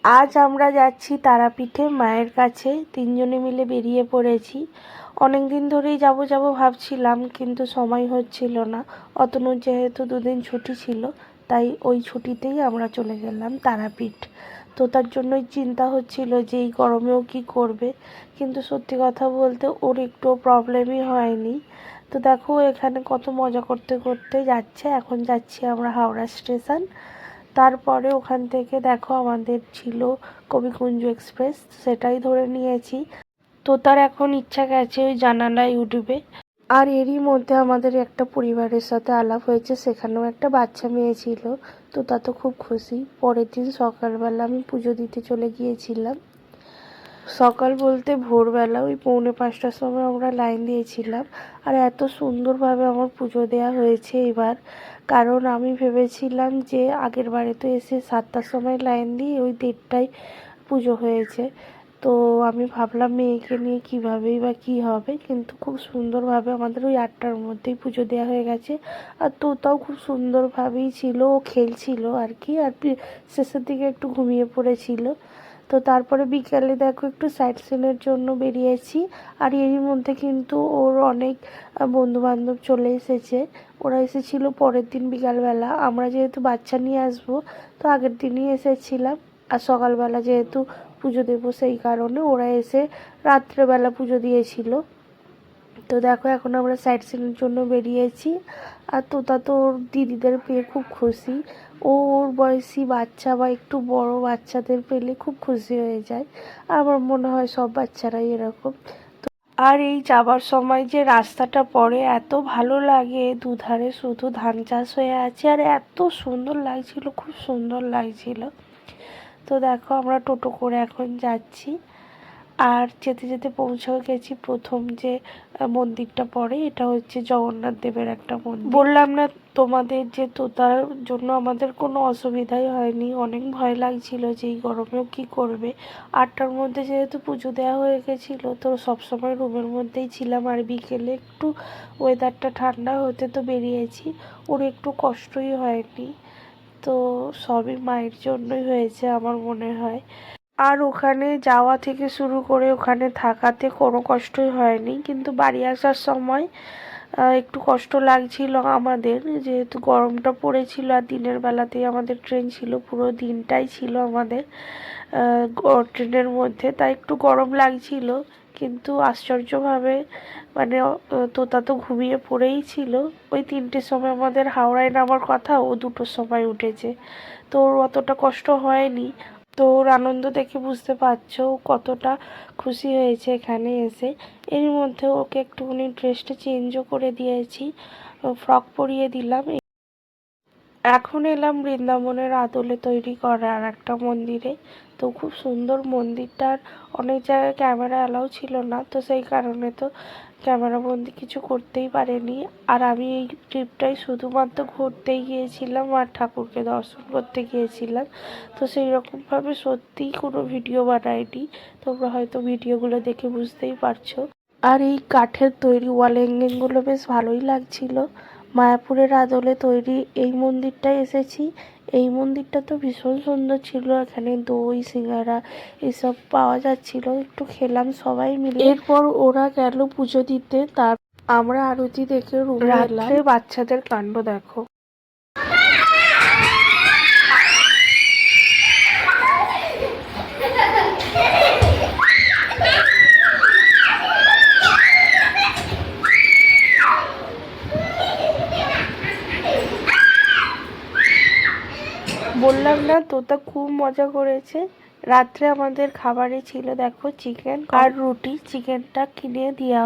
আজ আমরা যাচ্ছি তারাপীঠে মায়ের কাছে। তিনজনে মিলে বেরিয়ে পড়েছি। অনেক দিন ধরেই যাব যাব ভাবছিলাম, কিন্তু সময় হচ্ছিল না। অতনুর যেহেতু দুদিন ছুটি ছিল, তাই ওই ছুটিতেই আমরা চলে গেলাম তারাপীঠ। তো তার জন্যই চিন্তা হচ্ছিল যে এই গরমেও কী করবে, কিন্তু সত্যি কথা বলতে ওর একটু প্রবলেমই হয়নি। তো দেখো এখানে কত মজা করতে করতে যাচ্ছে। এখন যাচ্ছি আমরা হাওড়া স্টেশন। তারপরে ওখান থেকে দেখো আমাদের ছিল কবিকুঞ্জ এক্সপ্রেস, সেটাই ধরে নিয়েছি। তো তার এখন ইচ্ছা গেছে ওই জানালায় উঠবে। আর এরই মধ্যে আমাদের একটা পরিবারের সাথে আলাপ হয়েছে, সেখানেও একটা বাচ্চা মেয়ে ছিল। তো তা তো খুব খুশি। পরের দিন সকালবেলা আমি পুজো দিতে চলে গিয়েছিলাম। সকাল বলতে ভোরবেলা ওই 4:45টার সময় আমরা লাইন দিয়েছিলাম। আর এত সুন্দরভাবে আমার পুজো দেওয়া হয়েছে এবার। কারণ আমি ভেবেছিলাম যে আগের বারে তো এসে 7টার সময় লাইন দিয়ে ওই 1:30টায় পুজো হয়েছে। তো আমি ভাবলাম মেয়েকে নিয়ে কীভাবেই বা কী হবে, কিন্তু খুব সুন্দরভাবে আমাদের ওই 8টার মধ্যেই পুজো দেওয়া হয়ে গেছে। আর তোতাও খুব সুন্দরভাবেই ছিল, ও খেলছিল আর কি। আর শেষের দিকে একটু ঘুমিয়ে পড়েছিল। তো তারপরে বিকেলে দেখো একটু সাইট সিনের জন্য বেরিয়েছি। আর এরই মধ্যে কিন্তু ওর অনেক বন্ধুবান্ধব চলে এসেছে। ওরা এসেছিল পরের দিন বিকালবেলা। আমরা যেহেতু বাচ্চা নিয়ে আসবো, তো আগের দিনই এসেছিলাম। আর সকালবেলা যেহেতু পুজো দেবো, সেই কারণে ওরা এসে রাত্রেবেলা পুজো দিয়েছিল। তো দেখো এখন আমরা সাইট সিনের জন্য বেরিয়েছি। আর তোতা তো ওর দিদিদের পেয়ে খুব খুশি। ওর বয়সী বাচ্চা বা একটু বড় বাচ্চাদের পেলে খুব খুশি হয়ে যায়। আমার মনে হয় সব বাচ্চারাই এরকম। আর এই যাবার সময় যে রাস্তাটা পড়ে এত ভালো লাগে, দুধারে শুধু ধান চাষ হয়ে আছে আর এত সুন্দর লাগছিল, খুব সুন্দর লাগছিল। তো দেখো আমরা টোটো করে এখন যাচ্ছি। আর যেতে যেতে পৌঁছেও গেছি প্রথম যে মন্দিরটা পড়ে, এটা হচ্ছে জগন্নাথ দেবের একটা মন্দির। বললাম না তোমাদের যে তোতার জন্য আমাদের কোনো অসুবিধাই হয়নি। অনেক ভয় লাগছিল যে এই গরমেও কী করবে। 8টার মধ্যে যেহেতু পুজো দেওয়া হয়ে গেছিলো, তো সবসময় রুমের মধ্যেই ছিলাম। আর বিকেলে একটু ওয়েদারটা ঠান্ডা হতে তো বেরিয়েছি। ওর একটু কষ্টই হয়নি। তো সবই মায়ের জন্যই হয়েছে আমার মনে হয়। আর ওখানে যাওয়া থেকে শুরু করে ওখানে থাকাতে কোনো কষ্টই হয়নি, কিন্তু বাড়ি আসার সময় একটু কষ্ট লাগছিল আমাদের, যেহেতু গরমটা পড়েছিল। আর দিনের বেলাতেই আমাদের ট্রেন ছিল, পুরো দিনটাই ছিল আমাদের ট্রেনের মধ্যে, তাই একটু গরম লাগছিল। কিন্তু আশ্চর্যভাবে মানে তোতা তো ঘুমিয়ে পড়েই ছিল। ওই 3টের সময় আমাদের হাওড়ায় নামার কথা, ও 2টোর সময় উঠেছে। তো ওর অতটা কষ্ট হয়নি। তো ওর আনন্দ দেখে বুঝতে পারছো কতটা খুশি হয়েছে এখানে এসে। এর মধ্যে ওকে একটুখানি ড্রেসটা চেঞ্জও করে দিয়েছি, ফ্রক পরিয়ে দিলাম। এখন এলাম বৃন্দাবনের আদলে তৈরি করা আর একটা মন্দিরে। তো খুব সুন্দর মন্দিরটার। অনেক জায়গায় ক্যামেরা অ্যালাউ ছিল না, তো সেই কারণে তো ক্যামেরা বন্দি কিছু করতেই পারেনি। আর আমি এই ট্রিপটাই শুধুমাত্র ঘুরতেই গিয়েছিলাম আর ঠাকুরকে দর্শন করতে গিয়েছিলাম। তো সেই রকমভাবে সত্যিই কোনো ভিডিও বানাইনি। তোমরা হয়তো ভিডিওগুলো দেখে বুঝতেই পারছো। আর এই কাঠের তৈরি ওয়াল হ্যাঙ্গিংগুলো বেশ ভালোই লাগছিল। মায়াপুরের আদলে তৈরি এই মন্দিরটায় এসেছি। এই মন্দিরটা তো ভীষণ সুন্দর ছিল। এখানে দই সিঙ্গারা এসব পাওয়া যাচ্ছিল, একটু খেলাম সবাই মিলে। এরপর ওরা গেল পুজো দিতে, তার আমরা আরতি দেখে রুমে এলাম। বাচ্চাদের কাণ্ড দেখো। বললাম না তোতা খুব মজা করেছে। রাত্রে আমাদের খাবারে ছিল দেখো চিকেন আর রুটি। চিকেনটা কিনে দেওয়া